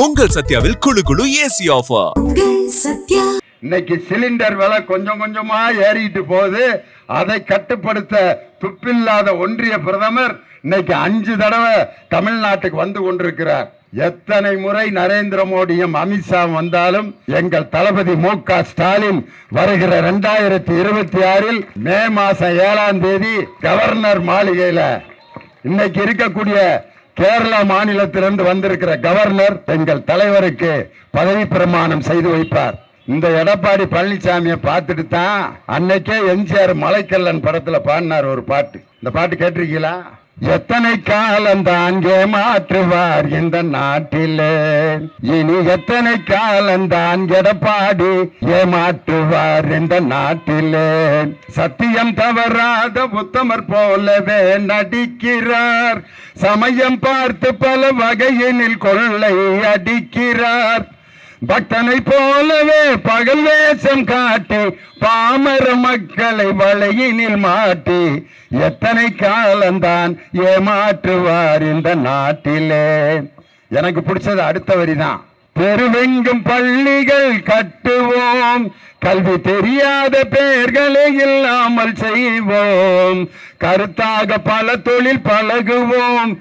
உங்கள் சத்யாவில் குளு குளு ஏசி ஆஃபர். இன்னைக்கு சிலிண்டர் விலை கொஞ்சம் கொஞ்சமா ஏறிட்டு போகுது. அதை கட்டுப்படுத்த துப்பில்லாத ஒன்றிய பிரதமர் இன்னைக்கு 5 தடவை தமிழ்நாட்டுக்கு வந்து கொண்டிருக்கிறார். எத்தனை முறை நரேந்திர மோடியும் அமித்ஷா வந்தாலும் எங்கள் தளபதி மு.க. ஸ்டாலின் வருகிற 2026 மே மாசம் 7ஆம் தேதி கவர்னர் மாளிகையில இன்னைக்கு இருக்கக்கூடிய கேரளா மாநிலத்திலிருந்து வந்திருக்கிற கவர்னர் எங்கள் தலைவருக்கு பதவி பிரமாணம் செய்து வைப்பார். இந்த எடப்பாடி பழனிசாமியை பார்த்துட்டு தான் அன்னைக்கே எம்ஜிஆர் மலைக்கல்லன் படத்துல பாடினார் ஒரு பாட்டு. இந்த பாட்டு கேட்டிருக்கீங்களா? எத்தனை காலம் தான் ஏமாற்றுவார் இந்த நாட்டிலே, இனி எத்தனை காலம் தான் எடப்பாடி ஏமாற்றுவார் இந்த நாட்டிலே. சத்தியம் தவறாத உத்தமர் போலவே நடிக்கிறார், சமயம் பார்த்து பல வகையினில் கொள்ளை அடிக்கிறார். பக்தனை போலவே பகல் வேஷம் காட்டி பாமர மக்களை வலையினில் மாட்டி எத்தனை காலம்தான் ஏமாற்றுவார் இந்த நாட்டிலே. எனக்கு பிடிச்சது அடுத்த வரிதான். தெருவெங்கும் பள்ளிகள் கட்டுவோம், கல்வி தெரியாத பெயர்களை இல்லாமல் செய்வோம், கருத்தாக பல தொழில் பழகுவோம்,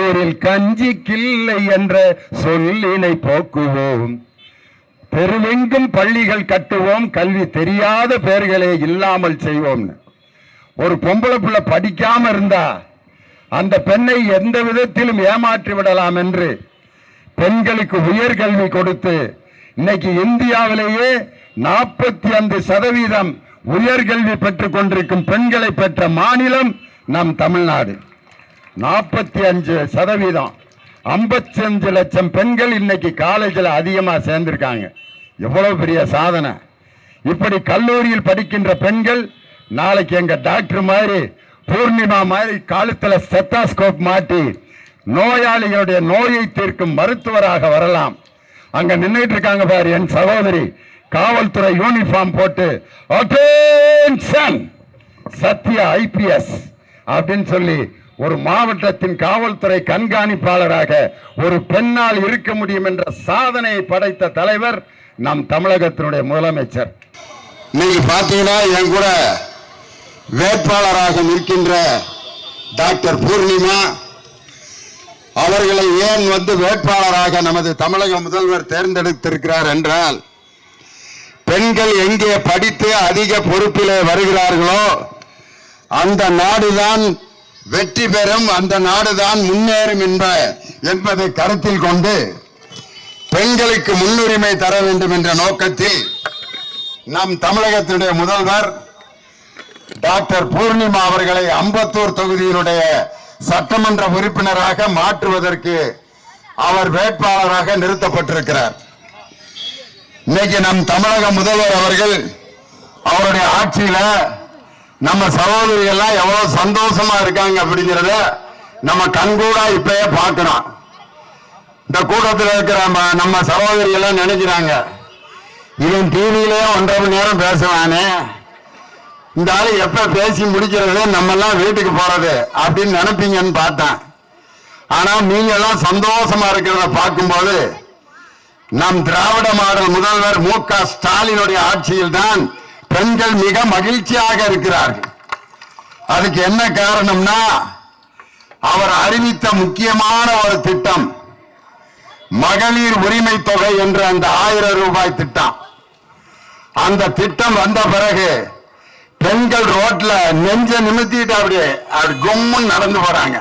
ஊரில் கஞ்சி கிள்ளை என்ற சொல்லினை போக்குவோம். தெருவெங்கும் பள்ளிகள் கட்டுவோம், கல்வி தெரியாத பெயர்களை இல்லாமல் செய்வோம். ஒரு பொம்பளை பிள்ளை படிக்காம இருந்தா அந்த பெண்ணை எந்த விதத்திலும் ஏமாற்றி விடலாம் என்று பெண்களுக்கு உயர்கல்வி கொடுத்து இன்னைக்கு இந்தியாவிலேயே 45% உயர்கல்வி பெற்றுக் கொண்டிருக்கும் பெண்களை பெற்ற மாநிலம் நம் தமிழ்நாடு. 45%, 55 லட்சம் பெண்கள் இன்னைக்கு காலேஜில் அதிகமா சேர்ந்திருக்காங்க. எவ்வளவு பெரிய சாதனை! இப்படி கல்லூரியில் படிக்கின்ற பெண்கள் நாளைக்கு எங்க டாக்டர் மாதிரி பூர்ணிமா மாதிரி காலத்துல ஸ்டெத்தாஸ்கோப் மாட்டி நோயாளிகளுடைய நோயை தீர்க்கும் மருத்துவராக வரலாம். அங்க நின்றுட்டு இருக்காங்க பாரு என் சகோதரி, காவல்துறை யூனிஃபார்ம் போட்டு அட்டென்ஷன் சத்யா ஐபிஎஸ் அப்படின்னு சொல்லி ஒரு மாவட்டத்தின் காவல்துறை கண்காணிப்பாளராக ஒரு பெண்ணால் இருக்க முடியும் என்ற சாதனையை படைத்த தலைவர் நம் தமிழகத்தினுடைய முதலமைச்சர். நீங்க பாத்தீங்கன்னா என் கூட வேட்பாளராக நிற்கின்ற டாக்டர் பூர்ணிமா அவர்களை ஏன் வேட்பாளராக நமது தமிழக முதல்வர் தேர்ந்தெடுத்திருக்கிறார் என்றால், பெண்கள் எங்கே படித்து அதிக பொறுப்பிலே வருகிறார்களோ அந்த நாடுதான் வெற்றி பெறும், அந்த நாடுதான் முன்னேறும் என்பதை கருத்தில் கொண்டு பெண்களுக்கு முன்னுரிமை தர வேண்டும் என்ற நோக்கத்தில் நம் தமிழகத்தினுடைய முதல்வர் டாக்டர் பூர்ணிமா அவர்களை அம்பத்தூர் தொகுதியினுடைய சட்டமன்ற உறுப்பினராக மாற்றுவதற்கு அவர் வேட்பாளராக நிறுத்தப்பட்டிருக்கிறார். இன்னைக்கு நம் தமிழக முதல்வர் அவர்கள் அவருடைய ஆட்சியில நம்ம சகோதரிகள் எல்லாம் எவ்வளவு சந்தோஷமா இருக்காங்க அப்படிங்கிறத நம்ம கண்கூடா இப்பயே பார்க்கிறோம். இந்த கூட்டத்தில் இருக்கிற நம்ம சகோதரிகள் எல்லாம் நினைக்கிறாங்க, இவன் டிவியிலே 1.5 மணி நேரம் பேசுவானே, இந்த ஆளு எப்ப பேசி முடிக்கிறது, நம்ம எல்லாம் வீட்டுக்கு போறது அப்படின்னு நினைப்பீங்கன்னு பார்த்தேன். ஆனா நீங்க எல்லாம் சந்தோஷமா இருக்கிறத பார்க்கும்போது நம் திராவிட மாடல் முதல்வர் மு.க. ஸ்டாலினுடைய ஆட்சியில் தான் பெண்கள் மிக மகிழ்ச்சியாக இருக்கிறார்கள். அதுக்கு என்ன காரணம்னா, அவர் அறிவித்த முக்கியமான ஒரு திட்டம் மகளிர் உரிமை தொகை என்ற அந்த 1000 ரூபாய் திட்டம். அந்த திட்டம் வந்த பிறகு பெண்கள் ரோட்ல நெஞ்ச நிமித்திட்டு அப்படியே கும்முன்னு நடந்து போறாங்க.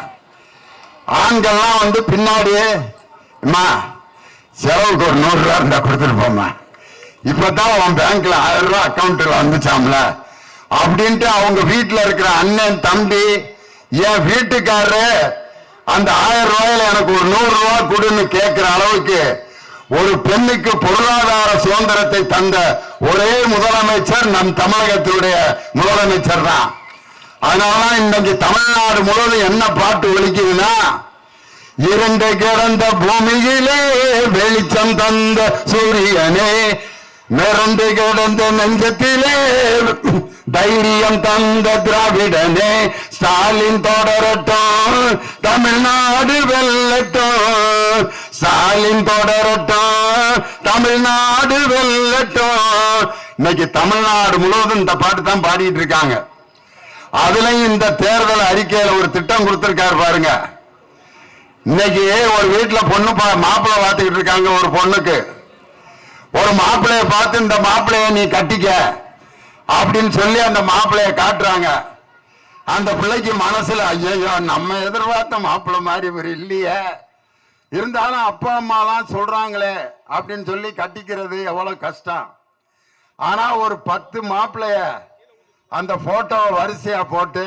ஆண்கள்லாம் பின்னாடியே அம்மா செலவுக்கு ஒரு 100 ரூபாய் இருந்தா கொடுத்துட்டு போமா, இப்பதான் அவன் பேங்க்ல 1000 ரூபாய் அக்கௌண்ட்ல வந்துச்சாம்ல அப்படின்ட்டு அவங்க வீட்டுல இருக்கிற அண்ணன் தம்பி என் வீட்டுக்காரரு அந்த 1000 ரூபாயில எனக்கு ஒரு 100 ரூபாய் கொடுன்னு கேட்கிற அளவுக்கு ஒரு பெண்ணுக்கு பொருளாதார சுதந்திரத்தை தந்த ஒரே முதலமைச்சர் நம் தமிழகத்தினுடைய முதலமைச்சர் தான். அதனாலதான் இன்னைக்கு தமிழ்நாடு முழுவதும் என்ன பாட்டு ஒலிக்குதுன்னா, இருண்டு கிடந்த பூமியிலே வெளிச்சம் தந்த சூரியனே, மிரண்டு கிடந்த நெஞ்சத்திலே தைரியம் தந்த திராவிடனே, ஸ்டாலின் தொடரட்டும் தமிழ்நாடு வெல்லட்டும், ஸ்டாலின் தொடரட்டும், தமிழ்நாடு வெல்லட்டும். இன்னைக்கு தமிழ்நாடு முழுவதும் இந்த பாட்டு தான் பாடிட்டு இருக்காங்க. அதுலயும் இந்த தேர்தல் அறிக்கையில ஒரு திட்டம் கொடுத்திருக்காரு பாருங்க. இன்னைக்கு ஒரு வீட்டுல பொண்ணு மாப்பிள்ளை பார்த்துக்கிட்டு இருக்காங்க. ஒரு பொண்ணுக்கு ஒரு மாப்பிள்ளைய பார்த்து இந்த மாப்பிள்ளைய நீ கட்டிக்க அப்படின்னு சொல்லி அந்த மாப்பிள்ளைய காட்டுறாங்க. அந்த பிள்ளைக்கு மனசுல ஐயோ நம்ம எதிர்பார்த்த மாப்பிள்ளை மாதிரி ஒரு இல்லையே, இருந்தாலும் அப்பா அம்மாலாம் சொல்றாங்களே அப்படின்னு சொல்லி கட்டிக்கிறது எவ்வளவு கஷ்டம். ஆனா ஒரு 10 மாப்பிள்ளைய அந்த போட்டோவை வரிசையா போட்டு,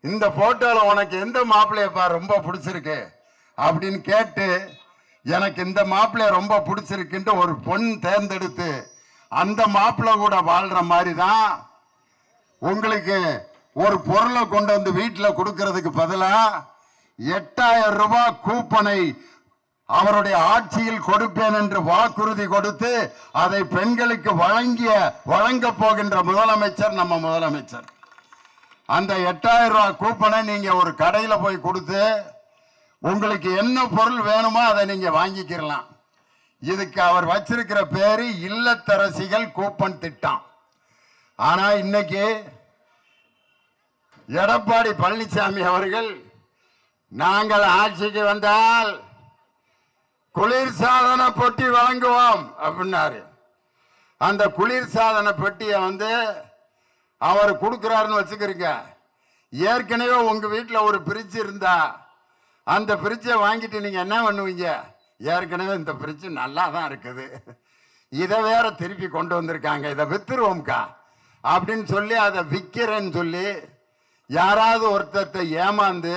இந்த போட்டோல உனக்கு எந்த மாப்பிள்ளையப்பா ரொம்ப பிடிச்சிருக்கு அப்படின்னு கேட்டு, எனக்கு இந்த மாப்பிள்ளைய ரொம்ப பிடிச்சிருக்குன்ட்டு ஒரு பொண்ணு தேர்ந்தெடுத்து அந்த மாப்பிள்ளை கூட வாழ்ற மாதிரி தான் உங்களுக்கு ஒரு பொருளை கொண்டு வந்து வீட்டில் கொடுக்கறதுக்கு பதிலா 8000 ரூபாய் கூப்பனை அவருடைய ஆட்சியில் கொடுப்பேன் என்று வாக்குறுதி கொடுத்து அதை பெண்களுக்கு வழங்க போகின்ற முதலமைச்சர் நம்ம முதலமைச்சர். அந்த 8000 ரூபாய் கூப்பனை நீங்க ஒரு கடையில போய் கொடுத்து உங்களுக்கு என்ன பொருள் வேணுமோ அதை நீங்க வாங்கிக்கிறலாம். இதுக்கு அவர் வச்சிருக்கிற பேரு இல்லத்தரசிகள் கூப்பன் திட்டம். ஆனா இன்னைக்கு எடப்பாடி பழனிசாமி அவர்கள் நாங்கள் ஆட்சிக்கு வந்தால் குளிர்சாதன பெட்டி வழங்குவோம் அப்படின்னாரு. அந்த குளிர்சாதன பெட்டியை அவர் கொடுக்கிறாருன்னு வச்சுக்கிறீங்க. ஏற்கனவே உங்க வீட்டில் ஒரு பிரிட்ஜ் இருந்தா அந்த பிரிட்ஜை வாங்கிட்டு நீங்க என்ன பண்ணுவீங்க? ஏற்கனவே இந்த பிரிட்ஜ் நல்லா தான் இருக்குது, இதை வேற திருப்பி கொண்டு வந்திருக்காங்க, இதை வித்துருவோம்க்கா அப்படின்னு சொல்லி அதை விற்கிறேன்னு சொல்லி யாராவது ஒருத்தத்தை ஏமாந்து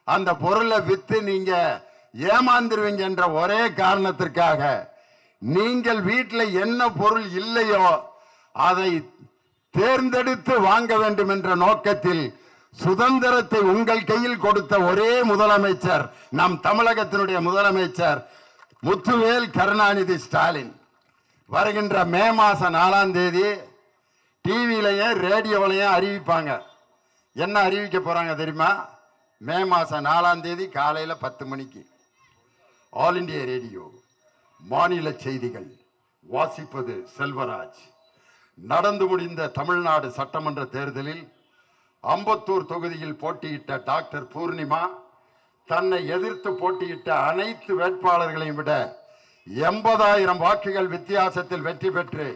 அந்த பொருளை வித்து நீங்க ஏமாந்துருவீங்க என்ற ஒரே காரணத்திற்காக நீங்கள் வீட்டில் என்ன பொருள் இல்லையோ அதை தேர்ந்தெடுத்து வாங்க வேண்டும் என்ற நோக்கத்தில் சுதந்திரத்தை உங்கள் கையில் கொடுத்த ஒரே முதலமைச்சர் நம் தமிழகத்தினுடைய முதலமைச்சர் முத்துவேல் கருணாநிதி ஸ்டாலின். வருகின்ற மே மாசம் 4ஆம் தேதி டிவிலையும் ரேடியோலையும் அறிவிப்பாங்க. என்ன அறிவிக்க போறாங்க தெரியுமா? மே மாசம் 4ஆம் தேதி காலையில 10 மணிக்கு ஆல் இண்டியா ரேடியோ மாநில செய்திகள். வாசிப்பது செல்வராஜ். நடந்து முடிந்த தமிழ்நாடு சட்டமன்ற தேர்தலில் அம்பத்தூர் தொகுதியில் போட்டியிட்ட டாக்டர் பூர்ணிமா தன்னை எதிர்த்து போட்டியிட்ட அனைத்து வேட்பாளர்களையும் விட 80,000 வாக்குகள் வித்தியாசத்தில் வெற்றி பெற்று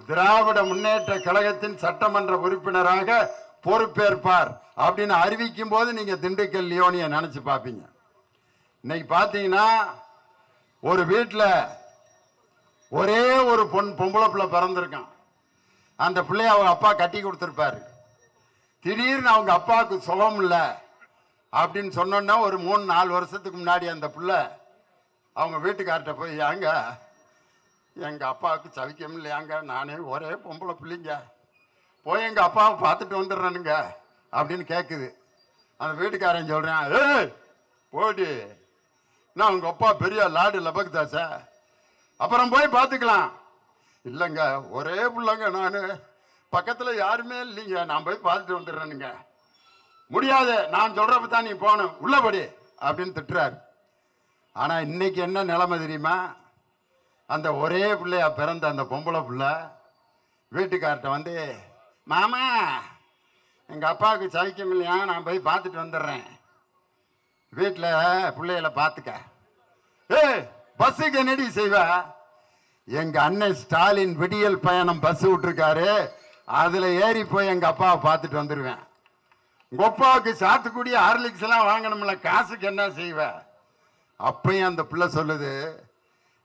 திராவிட முன்னேற்ற கழகத்தின் சட்டமன்ற உறுப்பினராக பொறுப்பேற்பார் அப்படின்னு அறிவிக்கும் போது நீங்க திண்டுக்கல் லியோனிய நினைச்சு பார்ப்பீங்க. இன்னைக்கு பார்த்தீங்கன்னா ஒரு வீட்டில் ஒரே ஒரு பொம்பளை பிள்ளை பிறந்திருக்கான். அந்த பிள்ளைய அவங்க அப்பா கட்டி கொடுத்துருப்பாரு. திடீர்னு அவங்க அப்பாவுக்கு சுகம் இல்லை அப்படின்னு சொன்னோன்னா ஒரு 3-4 வருஷத்துக்கு முன்னாடி அந்த பிள்ளை அவங்க வீட்டுக்கார்ட்ட போய், ஏங்க எங்க அப்பாவுக்கு சவிக்கம் இல்லையாங்க, நானே ஒரே பொம்பளை பிள்ளைங்க, போய் எங்க அப்பாவை பார்த்துட்டு வந்துடுறேனுங்க அப்படின்னு கேட்குது. அந்த வீட்டுக்காரன் சொல்றேன், ஏய் போடி, நான் உங்க அப்பா பெரிய லாடு லபக்தாசா, அப்புறம் போய் பார்த்துக்கலாம். இல்லைங்க ஒரே பிள்ளைங்க, நான் பக்கத்தில் யாருமே இல்லைங்க, நான் போய் பார்த்துட்டு வந்துடுறேனுங்க. முடியாது, நான் சொல்றப்ப தான் நீ போகணும், உள்ளபடி அப்படின்னு திட்டுறாரு. ஆனா இன்னைக்கு என்ன நிலைமை தெரியுமா? அந்த ஒரே பிள்ளையா பிறந்த அந்த பொம்பளை பிள்ளை வீட்டுக்கார்ட்ட மாமா எங்க அப்பாவுக்கு சவிக்கம் இல்லையா, நான் போய் பார்த்துட்டு வந்துடுறேன், வீட்டில் பிள்ளைகளை பார்த்துக்க. பஸ்ஸுக்கு என்னடி செய்வ? எங்க அண்ணன் ஸ்டாலின் விடியல் பயணம் பஸ் விட்டுருக்காரு, அதுல ஏறி போய் எங்க அப்பாவை பார்த்துட்டு வந்துடுவேன். உங்க அப்பாவுக்கு சாத்துக்குடி ஹார்லிக்ஸ் எல்லாம் வாங்கணும்ல, காசுக்கு என்ன செய்வ? அப்பயும் அந்த பிள்ளை சொல்லுது,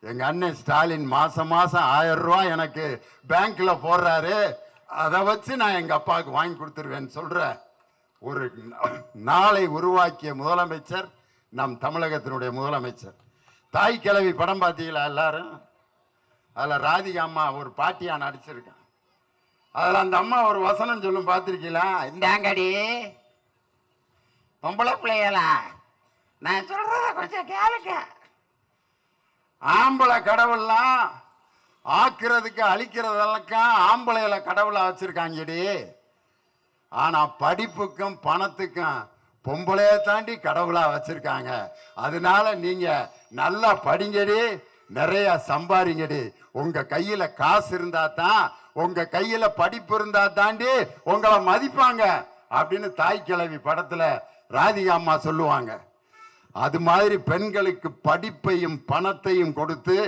எங்க அண்ணன் ஸ்டாலின் மாசம் மாசம் 1000 ரூபாய் எனக்கு பேங்க்ல போடுறாரு, அதை வச்சு நான் எங்க அப்பாவுக்கு வாங்கி கொடுத்துருவேன்னு சொல்ற ஒரு நாளை உருவாக்கிய முதலமைச்சர் நம் தமிழகத்தினுடைய முதலமைச்சர். தாய் கிழவி படம் பார்த்தீங்களா எல்லாரும்? அதுல ராதிகா அம்மா ஒரு பாட்டியா நடிச்சிருக்கேன். அதுல அந்த அம்மா ஒரு வசனம் சொல்லும், பார்த்திருக்கீங்களா? இந்தாங்கடி பொம்பளை பிள்ளைகளா, நான் சொல்றத கொஞ்சம் கேளுங்க. ஆம்பளை கடவுள்லாம் ஆக்குறதுக்கு அழிக்கிறதெல்லாம் ஆம்பளையில கடவுளா வச்சிருக்காங்கடி. ஆனா படிப்புக்கும் பணத்துக்கும் பொம்பளைய தாண்டி கடவுளா வச்சிருக்காங்க. அதனால நீங்க நல்லா படிங்கடி, நிறைய சம்பாதிங்கடி. உங்க கையில காசு இருந்தா தான், உங்க கையில படிப்பு இருந்தா தாண்டி உங்களை மதிப்பாங்க அப்படின்னு தாய் கிழவி படத்துல ராதிகா அம்மா சொல்லுவாங்க. அது மாதிரி பெண்களுக்கு படிப்பையும் பணத்தையும் கொடுத்து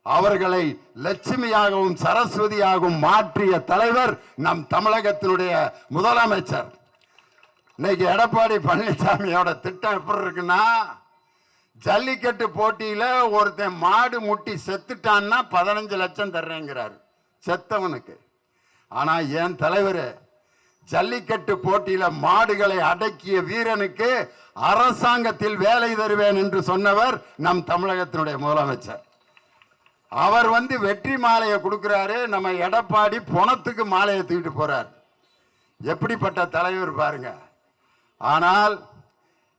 அவர்களை லட்சுமியாகவும் சரஸ்வதியாகவும் மாற்றிய தலைவர் நம் தமிழகத்தினுடைய முதலமைச்சர். இன்னைக்கு எடப்பாடி பழனிசாமியோட திட்டம் எப்படி இருக்குன்னா, ஜல்லிக்கட்டு போட்டியில ஒருத்தன் மாடு முட்டி செத்துட்டான்னா 15 லட்சம் தர்றேங்கிறாரு செத்தவனுக்கு. ஆனா என் தலைவர் ஜல்லிக்கட்டு போட்டியில மாடுகளை அடக்கிய வீரனுக்கு அரசாங்கத்தில் வேலை தருவேன் என்று சொன்னவர் நம் தமிழகத்தினுடைய முதலமைச்சர். அவர் வெற்றி மாலையை கொடுக்கிறாரு, நம்ம எடப்பாடி பொணத்துக்கு மாலையை தூக்கிட்டு போறார். எப்படிப்பட்ட தலைவர் பாருங்க. ஆனால்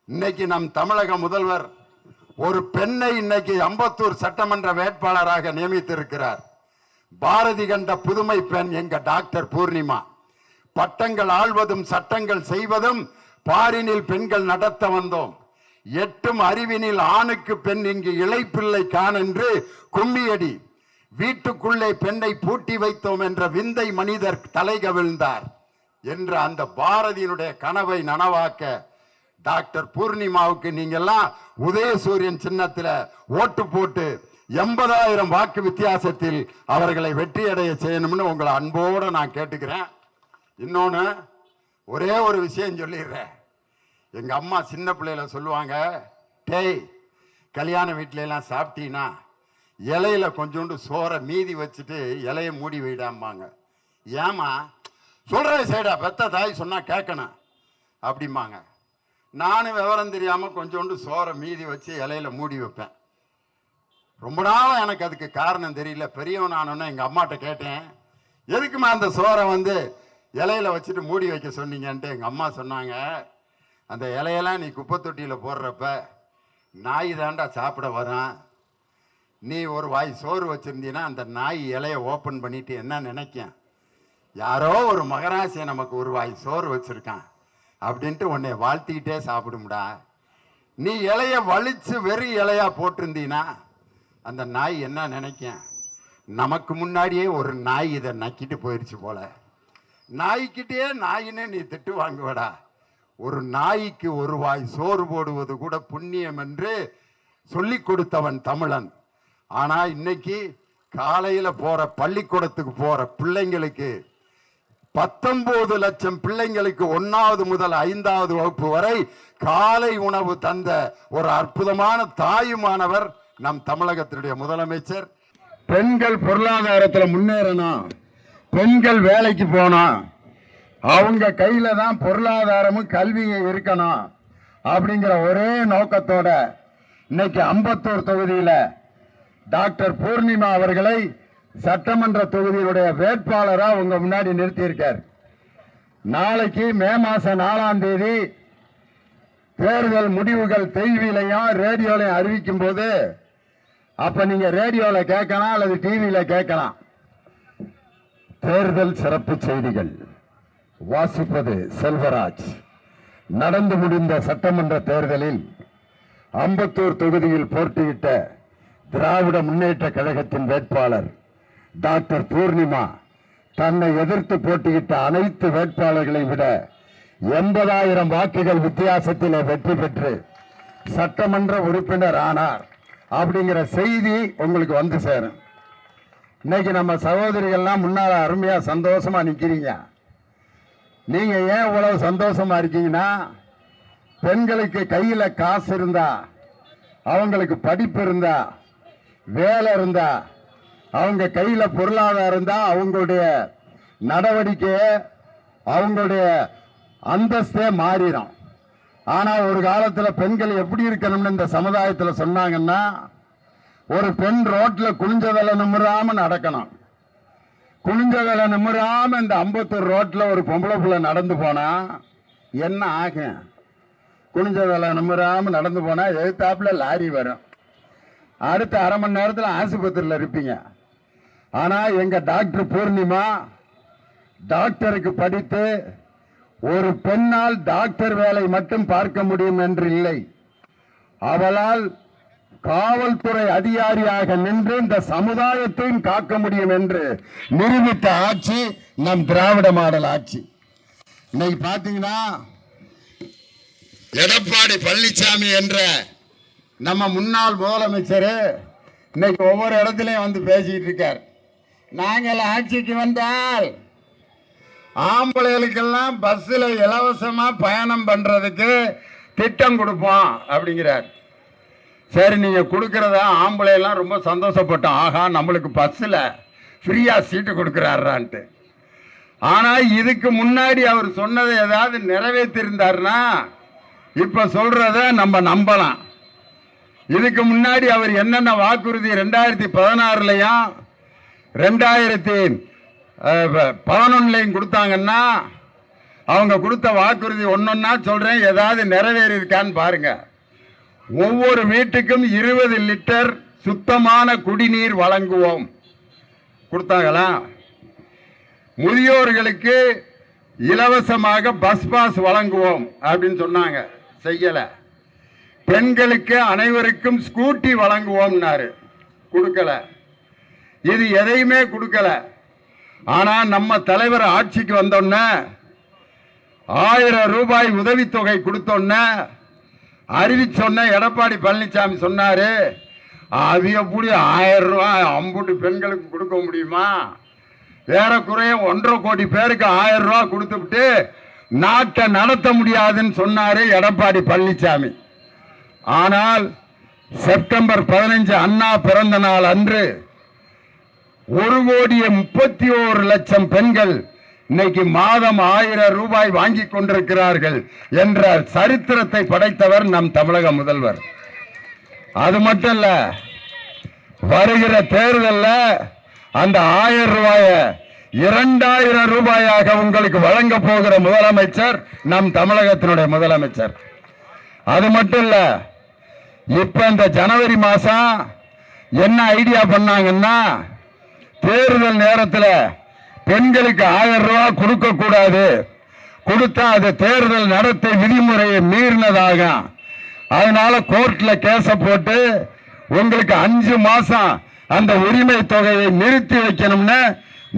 இன்னைக்கு நம் தமிழக முதல்வர் ஒரு பெண்ணை இன்னைக்கு அம்பத்தூர் சட்டமன்ற வேட்பாளராக நியமித்திருக்கிறார். பாரதி கண்ட புதுமை பெண் எங்க டாக்டர் பூர்ணிமா. பட்டங்கள் ஆள்வதும் சட்டங்கள் செய்வதும் பாரினில் பெண்கள் நடத்த வந்தோம். எட்டும் அறிவினில் ஆணுக்கு பெண் இங்கு இளைப்பிள்ளை கான் என்று கும்மியடி. வீட்டுக்குள்ளே பெண்ணை பூட்டி வைத்தோம் என்ற விந்தை மனிதர் தலை கவிழ்ந்தார் என்ற அந்த பாரதியினுடைய கனவை நனவாக்க டாக்டர் பூர்ணிமாவுக்கு நீங்கெல்லாம் உதயசூரியன் சின்னத்தில் ஓட்டு போட்டு 80,000 வாக்கு வித்தியாசத்தில் அவர்களை வெற்றியடைய செய்யணும்னு உங்களை அன்போடு நான் கேட்டுக்கிறேன். இன்னொன்று ஒரே ஒரு விஷயம் சொல்லிடுறேன். எங்கள் அம்மா சின்ன பிள்ளையில சொல்லுவாங்க, டேய் கல்யாண வீட்டிலலாம் சாப்பிட்டீங்கன்னா இலையில கொஞ்சோண்டு சோறை மீதி வச்சுட்டு இலையை மூடி வைடாம்பாங்க. ஏமா சொல்கிற சைடா பெத்த தாய் சொன்னால் கேட்கணும் அப்படிம்பாங்க. நானும் விவரம் தெரியாமல் கொஞ்சோண்டு சோறை மீதி வச்சு இலையில மூடி வைப்பேன். ரொம்ப நாளும் எனக்கு அதுக்கு காரணம் தெரியல. பெரியவன் ஆனோன்னு எங்கள் அம்மாட்ட கேட்டேன், எதுக்குமா அந்த சோறை இலையில வச்சுட்டு மூடி வைக்க சொன்னீங்கன்ட்டு. எங்கள் அம்மா சொன்னாங்க, அந்த இலையெல்லாம் நீ குப்பை தொட்டியில் போடுறப்ப நாய் தாண்டா சாப்பிட வரான். நீ ஒரு வாய் சோறு வச்சுருந்தீன்னா அந்த நாய் இலையை ஓப்பன் பண்ணிட்டு என்ன நினைக்கும், யாரோ ஒரு மகராசியை நமக்கு ஒரு வாய் சோறு வச்சுருக்கான் அப்படின்ட்டு உன்னை வாழ்த்திக்கிட்டே சாப்பிடும்டா. நீ இலையை வலிச்சு வெறும் இலையா போட்டிருந்தீன்னா அந்த நாய் என்ன நினைக்கும், நமக்கு முன்னாடியே ஒரு நாய் இதை நக்கிட்டு போயிடுச்சு போல. நாய்க்கிட்டே நாயின்னு நீ திட்டு வாங்குவடா. ஒரு நாய்க்கு ஒரு வாய் சோறு போடுவது கூட புண்ணியம் என்று சொல்லி கொடுத்தவன் தமிழன். ஆனா இன்னைக்கு காலையில போற பள்ளிக்கூடத்துக்கு போற பிள்ளைங்களுக்கு 19 லட்சம் பிள்ளைங்களுக்கு 1வது முதல் 5வது வகுப்பு வரை காலை உணவு தந்த ஒரு அற்புதமான தாயுமானவர் நம் தமிழகத்தினுடைய முதலமைச்சர். பெண்கள் பொருளாதாரத்தில் முன்னேறணும், பெண்கள் வேலைக்கு போனோம், அவங்க கையில தான் பொருளாதாரமும் கல்வியும் இருக்கணும் அப்படிங்கிற ஒரே நோக்கத்தோட இன்னைக்கு அம்பத்தூர் தொகுதியில் டாக்டர் பூர்ணிமா அவர்களை சட்டமன்ற தொகுதியினுடைய வேட்பாளராக உங்க முன்னாடி நிறுத்தியிருக்கார். நாளைக்கு மே மாசம் 4ஆம் தேதி தேர்தல் முடிவுகள் டிவிலையும் ரேடியோலையும் அறிவிக்கும் போது அப்ப நீங்க ரேடியோல கேட்கலாம் அல்லது டிவியில கேட்கலாம். தேர்தல் சிறப்பு செய்திகள் வாசிப்பது செல்வராஜ். நடந்து முடிந்த சட்டமன்ற தேர்தலில் அம்பத்தூர் தொகுதியில் போட்டியிட்ட திராவிட முன்னேற்ற கழகத்தின் வேட்பாளர் டாக்டர் பூர்ணிமா தன்னை எதிர்த்து போட்டியிட்ட அனைத்து வேட்பாளர்களை விட 80,000 வாக்குகள் வித்தியாசத்தில் வெற்றி பெற்று சட்டமன்ற உறுப்பினர் ஆனார் அப்படிங்கிற செய்தி உங்களுக்கு வந்து சேரும். இன்னைக்கு நம்ம சகோதரிகள்லாம் முன்னால அருமையா சந்தோஷமா நிக்கிறீங்க. நீங்க ஏன் இவ்வளவு சந்தோஷமா இருக்கீங்கன்னா, பெண்களுக்கு கையில காசு இருந்தா, அவங்களுக்கு படிப்பு இருந்தா, வேலை இருந்தா, அவங்க கையில பொருளாதாரம் இருந்தா அவங்களுடைய நடவடிக்கையை அவங்களுடைய அந்தஸ்தே மாறிடும். ஆனா ஒரு காலத்துல பெண்கள் எப்படி இருக்கணும்னு இந்த சமுதாயத்தில் சொன்னாங்கன்னா, ஒரு பெண் ரோட்ல குனிஞ்சதலை நிமிராம நடக்கணும். குனிஞ்சதலை நிமிராம இந்த அம்பத்தூர் ரோட்ல ஒரு பொம்பளை புள்ள நடந்து போனா என்ன ஆகும்? குனிஞ்சதலை நிமிராம நடந்து போனா எதிர்த்தாப்புல லாரி வரும். அடுத்த அரை மணி நேரத்தில் ஆஸ்பத்திரியில் இருப்பீங்க. ஆனா எங்க டாக்டர் பூர்ணிமா டாக்டருக்கு படித்து ஒரு பெண்ணால் டாக்டர் வேலை மட்டும் பார்க்க முடியும் என்று இல்லை, அவளால் காவல்துறை அதிகாரியாக நின்று இந்த சமுதாயத்தையும் காக்க முடியும் என்று நிரூபித்த ஆட்சி நம் திராவிட மாடல் ஆட்சி. இன்னைக்கு பாத்தீங்கன்னா எடப்பாடி பழனிசாமி என்ற நம்ம முன்னாள் முதலமைச்சர் இன்னைக்கு ஒவ்வொரு இடத்துலயும் வந்து பேசிட்டு இருக்கார். நாங்கள் ஆட்சிக்கு வந்தால் ஆம்பளைகளுக்கெல்லாம் பஸ்ஸில் இலவசமா பயணம் பண்றதுக்கு திட்டம் கொடுப்போம் அப்படிங்கிறார். சரி, நீங்க கொடுக்கறத ஆம்பளை எல்லாம் ரொம்ப சந்தோஷப்பட்டோம், ஆகா நம்மளுக்கு பஸ்ஸில் ஃப்ரீயா சீட்டு கொடுக்கிறாரான்ட்டு. ஆனா இதுக்கு முன்னாடி அவர் சொன்னதை ஏதாவது நிறைவேற்றிருந்தாருன்னா இப்ப சொல்றத நம்ம நம்பலாம். இதுக்கு முன்னாடி அவர் என்னென்ன வாக்குறுதி 2016லயும் 2011லயும் கொடுத்தாங்கன்னா அவங்க கொடுத்த வாக்குறுதி ஒன்னொன்னா சொல்றேன், ஏதாவது நிறைவேறி இருக்கான்னு பாருங்க. ஒவ்வொரு வீட்டுக்கும் 20 லிட்டர் சுத்தமான குடிநீர் வழங்குவோம் கொடுத்தாங்களா? முதியோர்களுக்கு இலவசமாக பஸ் பாஸ் வழங்குவோம் அப்படின்னு சொன்னாங்க, செய்யல. பெண்களுக்கு அனைவருக்கும் ஸ்கூட்டி வழங்குவோம்னாரு, கொடுக்கல. இது எதையுமே கொடுக்கல. ஆனா நம்ம தலைவர் ஆட்சிக்கு வந்தோன்னே 1000 ரூபாய் உதவித்தொகை கொடுத்தோன்னே அறிவிச்சொன்ன எடப்பாடி பழனிசாமி சொன்னாரு, அது எப்படி 1000 ரூபாய் அம்புட்டு பெண்களுக்கு கொடுக்க முடியுமா? ஏறக்குறைய 1.5 கோடி பேருக்கு 1000 ரூபாய் கொடுத்துவிட்டு நாட்டை நடத்த முடியாதுன்னு சொன்னாரு எடப்பாடி பழனிசாமி. ஆனால் செப்டம்பர் 15 அண்ணா பிறந்த நாள் அன்று 1,31,00,000 பெண்கள் இன்னைக்கு மாதம் 1000 ரூபாய் வாங்கி கொண்டிருக்கிறார்கள் என்ற சரித்திரத்தை படைத்தவர் நம் தமிழக முதல்வர். அது மட்டும் இல்ல, வருகிற தேர்தலில் அந்த 1000 ரூபாய 2000 ரூபாயாக உங்களுக்கு வழங்க போகிற முதலமைச்சர் நம் தமிழகத்தினுடைய முதலமைச்சர். அது மட்டும் இல்ல, இப்ப இந்த ஜனவரி மாசம் என்ன ஐடியா பண்ணாங்கன்னா, தேர்தல் நேரத்தில் பெண்களுக்கு 1000 ரூபாய் கொடுக்க கூடாது, கொடுத்தா அது தேர்தல் நடத்தை விதிமுறையை மீறினதாக, அதனால கோர்ட்ல கேச போட்டு உங்களுக்கு 5 மாசம் அந்த உரிமை தொகையை நிறுத்தி வைக்கணும்னு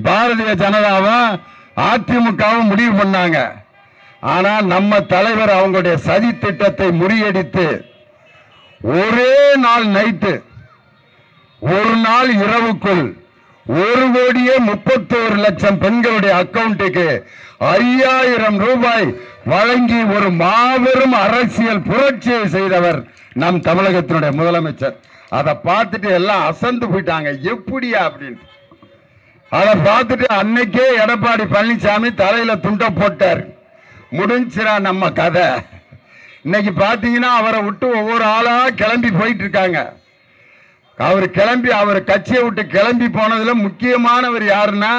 பாரதிய ஜனதாவும் அதிமுகவும் முடிவு பண்ணாங்க. ஆனா நம்ம தலைவர் அவங்களுடைய சதி திட்டத்தை முறியடித்து ஒரே நாள் நைட்டு, ஒரு நாள் இரவுக்குள் 1,31,00,000 பெண்களுடைய அக்கவுண்ட்டுக்கு 5000 ரூபாய் வழங்கி ஒரு மாபெரும் அரசியல் புரட்சியை செய்தவர் நம் தமிழகத்தினுடைய முதலமைச்சர். அதை பார்த்துட்டு எல்லாம் அசந்து போயிட்டாங்க, எப்படியா அப்படின்னு. அதை பார்த்துட்டு அன்னைக்கே எடப்பாடி பழனிசாமி தலையில துண்ட போட்டார், முடிஞ்சிரா நம்ம கதை. இன்னைக்கு பாத்தீங்கன்னா அவரை விட்டு ஒவ்வொரு ஆளா கிளம்பி போயிட்டு இருக்காங்க. அவர் கட்சியை விட்டு கிளம்பி போனதுல முக்கியமானவர் யாருன்னா,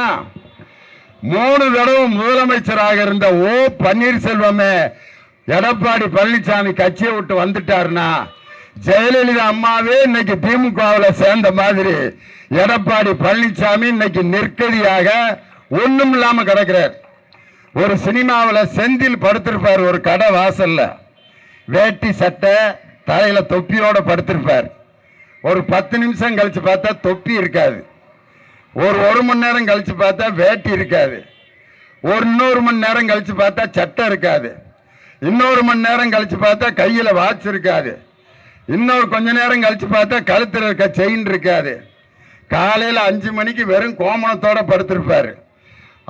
3 தடவை முதலமைச்சராக இருந்த ஓ பன்னீர்செல்வமே எடப்பாடி பழனிசாமி கட்சியை விட்டு வந்துட்டாருன்னா, ஜெயலலிதா அம்மாவே இன்னைக்கு திமுகவில் சேர்ந்த மாதிரி எடப்பாடி பழனிசாமி இன்னைக்கு நிற்கதியாக ஒண்ணும் இல்லாம கிடக்கிறார். ஒரு சினிமாவில் செந்தில் படுத்திருப்பார், ஒரு கடை வாசல்ல வேட்டி சட்டை தலையில தொப்பியோட படுத்திருப்பார். ஒரு 10 நிமிஷம் கழிச்சு பார்த்தா தொப்பி இருக்காது, ஒரு மணி நேரம் கழிச்சு பார்த்தா வேட்டி இருக்காது, இன்னொரு மணி நேரம் கழிச்சு பார்த்தா சட்டை இருக்காது, இன்னொரு மணி நேரம் கழிச்சு பார்த்தா கையில வாட்ச் இருக்காது, இன்னொரு கொஞ்ச நேரம் கழிச்சு பார்த்தா கழுத்துல இருக்க செயின் இருக்காது. காலையில 5 மணிக்கு வெறும் கோமணத்தோட படுத்திருப்பாரு.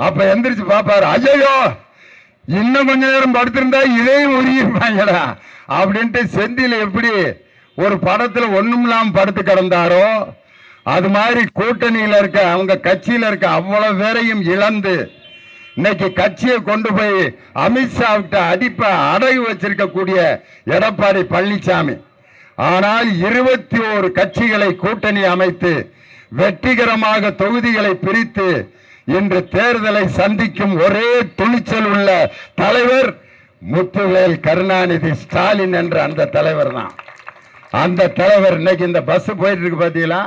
அப்ப எந்திரிச்சு பாப்பாரு, ஐயோ இன்னும் கொஞ்ச நேரம் படுத்திருந்தா இதையும் உருகிருப்பாங்கடா அப்படின்ட்டு செந்தில எப்படி ஒரு படத்துல ஒண்ணும் இல்லாம படுத்து கிடந்தாரோ, அது மாதிரி கூட்டணியில இருக்க அவங்க கட்சியில இருக்க அவ்வளவு பேரையும் இழந்து இன்னைக்கு கட்சியை கொண்டு போய் அமித்ஷா விட்ட அடகு வச்சிருக்கக்கூடிய எடப்பாடி பழனிசாமி. ஆனால் 21 கட்சிகளை கூட்டணி அமைத்து வெற்றிகரமாக தொகுதிகளை பிரித்து இன்று தேர்தலை சந்திக்கும் ஒரே துணிச்சல் உள்ள தலைவர் முத்துவேல் கருணாநிதி ஸ்டாலின் என்ற அந்த தலைவர் தான். அந்த தலைவர் இன்னைக்கு இந்த பஸ் போயிட்டு இருக்கு பாத்தீங்களா,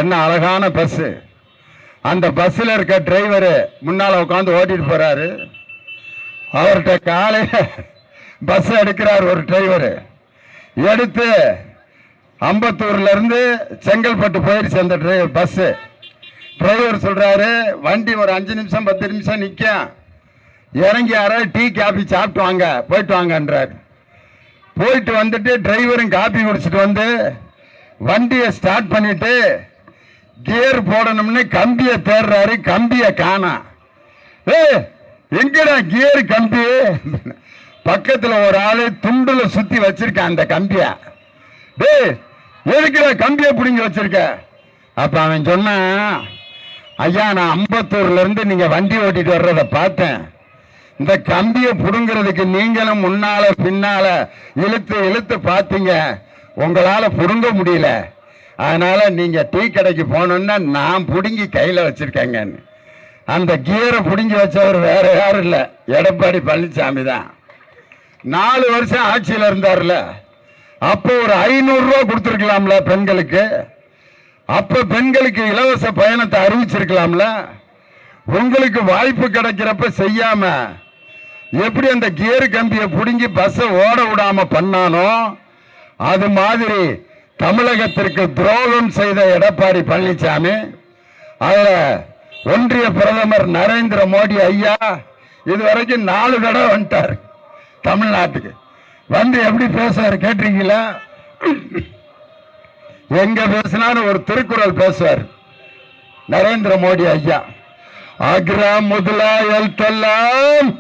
என்ன அழகான பஸ். அந்த பஸ்ல இருக்க டிரைவர் முன்னால உட்காந்து ஓட்டிட்டு போறாரு. அவர்கிட்ட காலையில பஸ் எடுக்கிறார் ஒரு டிரைவர். எடுத்து அம்பத்தூர்ல இருந்து செங்கல்பட்டு போயிடுச்சு அந்த பஸ். டிரைவர் சொல்றாரு, வண்டி ஒரு 5 நிமிஷம் 10 நிமிஷம் நிற்கும், இறங்கி யாராவது டீ காபி சாப்பிட்டு வாங்க, போயிட்டு வாங்கன்றார். போயிட்டு வந்துட்டு டிரைவரும் காபி குடிச்சிட்டு வந்து வண்டியை ஸ்டார்ட் பண்ணிட்டு கியர் போடணும்னு கம்பியை தேடுறாரு. கம்பியை காணோம். எங்கடா கியர் கம்பி? பக்கத்துல ஒரு ஆளு துண்டுல சுத்தி வச்சிருக்கான் அந்த கம்பிய. எதுக்குடா கம்பியை பிடிங்கி வச்சிருக்க? அப்ப அவன் சொன்னான், ஐயா நான் அம்பத்தூர்ல இருந்து நீங்க வண்டி ஓட்டிட்டு வர்றத பார்த்தேன். இந்த கம்பியை புடுங்கிறதுக்கு நீங்களும் முன்னால பின்னால இழுத்து இழுத்து பார்த்தீங்க, உங்களால புடுங்க முடியல. அதனால நீங்க டீ கடைக்கு போனோம்னா நான் புடுங்கி கையில வச்சிருக்கேங்கன்னு. அந்த கியரை புடுங்கி வச்சவர் வேற யாரும் இல்ல, எடப்பாடி பழனிசாமி தான். 4 வருஷம் ஆட்சியில் இருந்தார்ல, அப்போ ஒரு 500 ரூபா கொடுத்துருக்கலாம்ல பெண்களுக்கு. அப்ப பெண்களுக்கு இலவச பயணத்தை அறிவிச்சிருக்கலாம்ல. உங்களுக்கு வாய்ப்பு கிடைக்கிறப்ப செய்யாம எப்படி அந்த கியர் கம்பியை புடுங்கி பஸ்ஸை ஓட விடாம பண்ணானோ, அது மாதிரி தமிழகத்திற்கு துரோகம் செய்த எடப்பாடி பழனிசாமி, அதுல ஒன்றிய பிரதமர் நரேந்திர மோடி ஐயா இதுவரைக்கும் 4 தடவை வந்துட்டார் தமிழ்நாட்டுக்கு. வந்து எப்படி பேசுவார் கேட்டிருக்கீங்களா? எங்க பேசினாலும் ஒரு திருக்குறள் பேசுவார் நரேந்திர மோடி ஐயா. ஆக்ரா முதலாயல் தொல்லாம்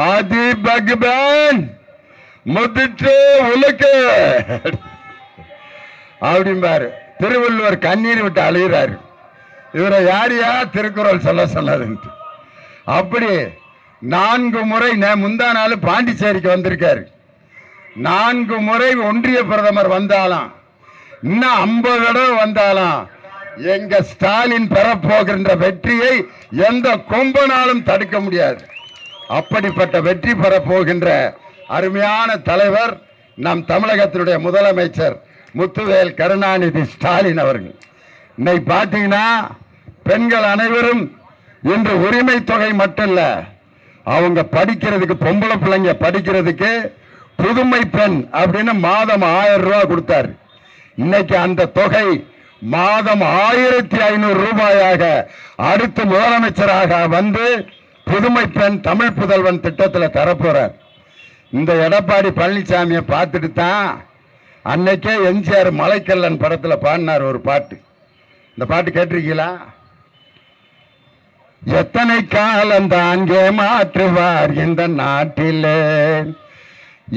ஆதி பகவான் முதிற்று உலக அப்படிம்பாரு. திருவள்ளுவர் கண்ணீர் விட்டு அழுகிறாரு, இவரை யாரையா திருக்குறள் சொல்ல சொன்னதுன்ட்டு. அப்படி 4 முறை முந்தா நாள் பாண்டிச்சேரிக்கு வந்திருக்காரு. 4 முறை ஒன்றிய பிரதமர் வந்தாலும், இன்னும் 50 தடவை வந்தாலும் எங்க ஸ்டாலின் பெறப்போகின்ற வெற்றியை எந்த கொம்பனாலும் தடுக்க முடியாது. அப்படிப்பட்ட வெற்றி பெறப்போகின்ற அருமையான தலைவர் நம் தமிழகத்தினுடைய முதலமைச்சர் முத்துவேல் கருணாநிதி ஸ்டாலின் அவர்கள். இன்னைக்கு பார்த்தீங்கன்னா பெண்கள் அனைவரும் இன்று உரிமை தொகை மட்டும் இல்ல, அவங்க படிக்கிறதுக்கு, பொம்பளை பிள்ளைங்க படிக்கிறதுக்கு புதுமை பெண் அப்படின்னு மாதம் 1000 ரூபாய் கொடுத்தாரு. இன்னைக்கு அந்த தொகை மாதம் 1500 ரூபாயாக அடுத்த முதலமைச்சராக வந்து புதுமை பெண் தமிழ் புதல்வன் திட்டத்தில் தரப்போறார். இந்த எடப்பாடி பழனிசாமியை பார்த்துட்டு தான் அன்னைக்கே எம்ஜிஆர் மலைக்கல்லன் படத்தில் பாடினார் ஒரு பாட்டு. இந்த பாட்டு கேட்டிருக்கீங்களா? எத்தனை காலம் தான் ஏமாற்றுவார் இந்த நாட்டிலே,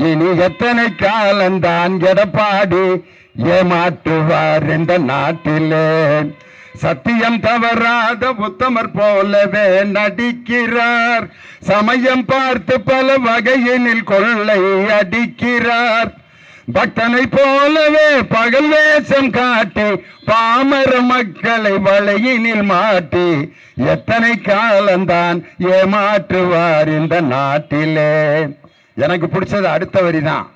இனி எத்தனை காலம் தான் எடப்பாடி ஏமாற்றுவார் இந்த நாட்டிலே. சத்தியம் தவறாத உத்தமர் போலவே நடிக்கிறார், சமயம் பார்த்து பல வகையினில் கொள்ளை அடிக்கிறார். பக்தனை போலவே பகல் வேஷம் காட்டி பாமர மக்களை வலையினில் மாட்டி எத்தனை காலம்தான் ஏமாற்றுவார் இந்த நாட்டிலே. எனக்கு பிடிச்சது அடுத்த வரிதான்.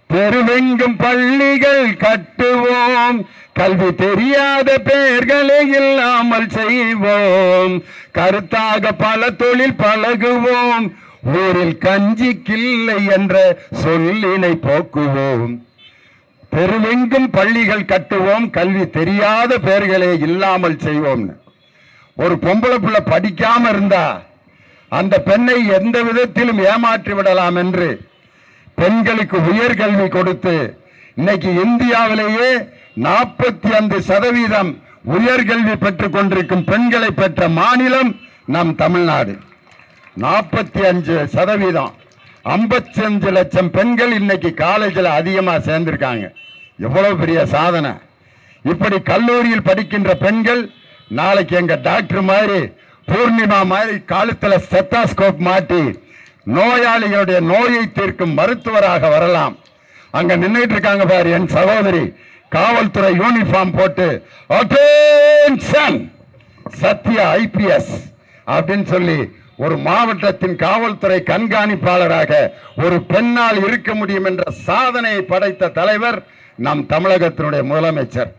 தெருவெங்கும் பள்ளிகள் கட்டுவோம், கல்வி தெரியாத பெயர்களை இல்லாமல் செய்வோம், கருத்தாக பல தொழில் பழகுவோம், ஊரில் கஞ்சி கிள்ளை என்ற சொல்லினை போக்குவோம். தெருவெங்கும் பள்ளிகள் கட்டுவோம், கல்வி தெரியாத பெயர்களை இல்லாமல் செய்வோம். ஒரு பொம்பளை பிள்ளை படிக்காம இருந்தா அந்த பெண்ணை எந்த விதத்திலும் ஏமாற்றி விடலாம் என்று பெண்களுக்கு உயர்கல்வி கொடுத்து இன்னைக்கு இந்தியாவிலேயே 45% உயர்கல்வி பெற்றுக் கொண்டிருக்கும் பெண்களை பெற்ற மாநிலம் நம் தமிழ்நாடு. 45%, 55 லட்சம் பெண்கள் இன்னைக்கு காலேஜில் அதிகமாக சேர்ந்திருக்காங்க. எவ்வளவு பெரிய சாதனை! இப்படி கல்லூரியில் படிக்கின்ற பெண்கள் நாளைக்கு எங்க டாக்டர் மாதிரி, பூர்ணிமா மாதிரி காலத்துல ஸ்டெத்தாஸ்கோப் மாட்டி நோயாளிகளுடைய நோயை தீர்க்கும் மருத்துவராக வரலாம். அங்க நின்றுட்டு இருக்காங்க பாரு என் சகோதரி, காவல்துறை யூனிஃபார்ம் போட்டு அட்டென்ஷன் சத்யா IPS அப்படின்னு சொல்லி ஒரு மாவட்டத்தின் காவல்துறை கண்காணிப்பாளராக ஒரு பெண்ணால் இருக்க முடியும் என்ற சாதனையை படைத்த தலைவர் நம் தமிழகத்தினுடைய முதலமைச்சர்.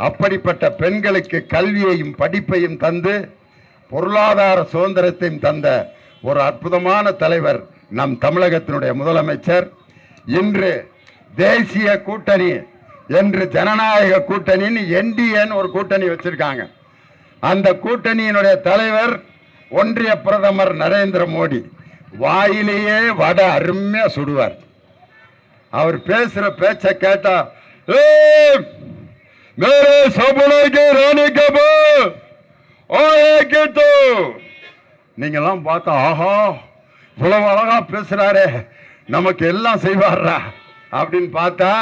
அப்படிப்பட்ட பெண்களுக்கு கல்வியையும் படிப்பையும் தந்து பொருளாதார சுதந்திரத்தையும் தந்த ஒரு அற்புதமான தலைவர் நம் தமிழகத்தினுடைய முதலமைச்சர். இன்று தேசிய கூட்டணி என்று ஜனநாயக கூட்டணின்னு என்டிஏன்னு ஒரு கூட்டணி வச்சிருக்காங்க. அந்த கூட்டணியினுடைய தலைவர் ஒன்றிய பிரதமர் நரேந்திர மோடி. வாயிலேயே வடை அருமையா சுடுவார். அவர் பேசுற பேச்ச கேட்டா மேரே சபுனை கே ராணி கபு ஓயே கேட்டு நீங்கெல்லாம் பார்த்தா ஆஹா இவ்வளவு அழகா பேசுறாரே நமக்கு எல்லாம் செய்வாரா அப்படின்னு பார்த்தா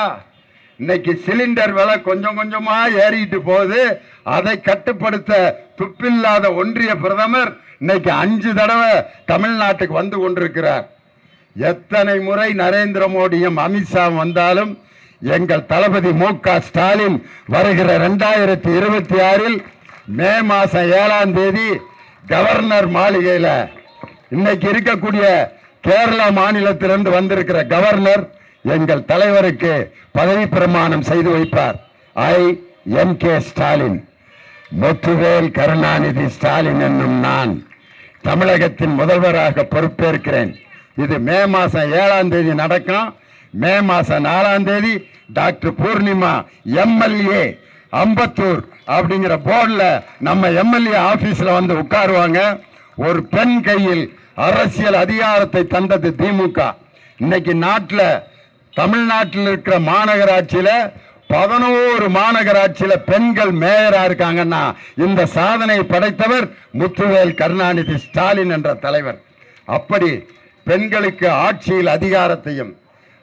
இன்னைக்கு சிலிண்டர் விலை கொஞ்சம் கொஞ்சமா ஏறிட்டு போகுது. அதை கட்டுப்படுத்த துப்பில்லாத ஒன்றிய பிரதமர் இன்னைக்கு 5 தடவை தமிழ்நாட்டுக்கு வந்து கொண்டிருக்கிறார். எத்தனை முறை நரேந்திர மோடியும் அமித்ஷா வந்தாலும் எங்கள் தளபதி மு.க. ஸ்டாலின் வருகிற 2026 மே மாசம் 7ஆம் தேதி கவர்னர் மாளிகையில இன்னைக்கு இருக்கக்கூடிய கேரளா மாநிலத்திலிருந்து வந்திருக்கிற கவர்னர் எங்கள் தலைவருக்கு பதவி பிரமாணம் செய்து வைப்பார். எம்.கே. ஸ்டாலின், முத்துவேல் கருணாநிதி ஸ்டாலின் என்னும் நான் தமிழகத்தின் முதல்வராக பொறுப்பேற்கிறேன். இது மே மாசம் 7ஆம் தேதி நடக்கும். மே மாசம் 4ஆம் தேதி டாக்டர் பூர்ணிமா எம்எல்ஏ அம்பத்தூர் அப்படிங்கிற போர்டுல நம்ம எம்எல்ஏ ஆபீஸ்ல வந்து உட்காருவாங்க. ஒரு பெண் கையில் அரசியல் அதிகாரத்தை தந்தது திமுக. இன்னைக்கு நாட்டில் தமிழ்நாட்டில் இருக்கிற மாநகராட்சியில 11 மாநகராட்சியில பெண்கள் மேயரா இருக்காங்கன்னா இந்த சாதனை படைத்தவர் முத்துவேல் கருணாநிதி ஸ்டாலின் என்ற தலைவர். அப்படி பெண்களுக்கு ஆட்சியில் அதிகாரத்தையும்,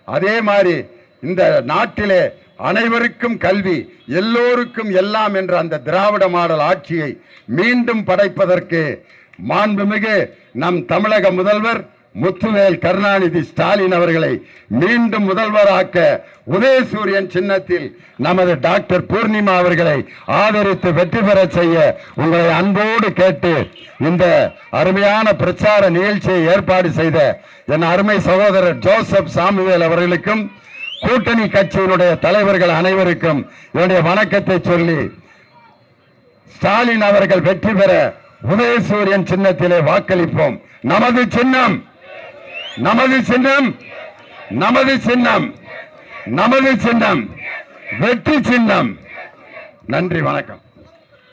அதே மாதிரி இந்த நாட்டிலே அனைவருக்கும் கல்வி, எல்லோருக்கும் எல்லாம் என்ற அந்த திராவிட மாடல் ஆட்சியை மீண்டும் படைப்பதற்கு மாண்புமிகு நம் தமிழக முதல்வர் முத்துவேல் கருணாநிதி ஸ்டாலின் அவர்களை மீண்டும் முதல்வராக்க உதயசூரியன் சின்னத்தில் நமது டாக்டர் பூர்ணிமா அவர்களை ஆதரித்து வெற்றி பெற செய்ய உங்களை அன்போடு கேட்டு இந்த அருமையான பிரச்சார நிகழ்ச்சியை ஏற்பாடு செய்த என் அருமை சகோதரர் ஜோசப் சாமுவேல் அவர்களுக்கும் கூட்டணி கட்சியினுடைய தலைவர்கள் அனைவருக்கும் என்னுடைய வணக்கத்தை சொல்லி, ஸ்டாலின் அவர்கள் வெற்றி பெற உதயசூரியன் சின்னத்திலே வாக்களிப்போம். நமது சின்னம், நமது சின்னம், நமது சின்னம், நமது சின்னம், வெற்றி சின்னம். நன்றி, வணக்கம்.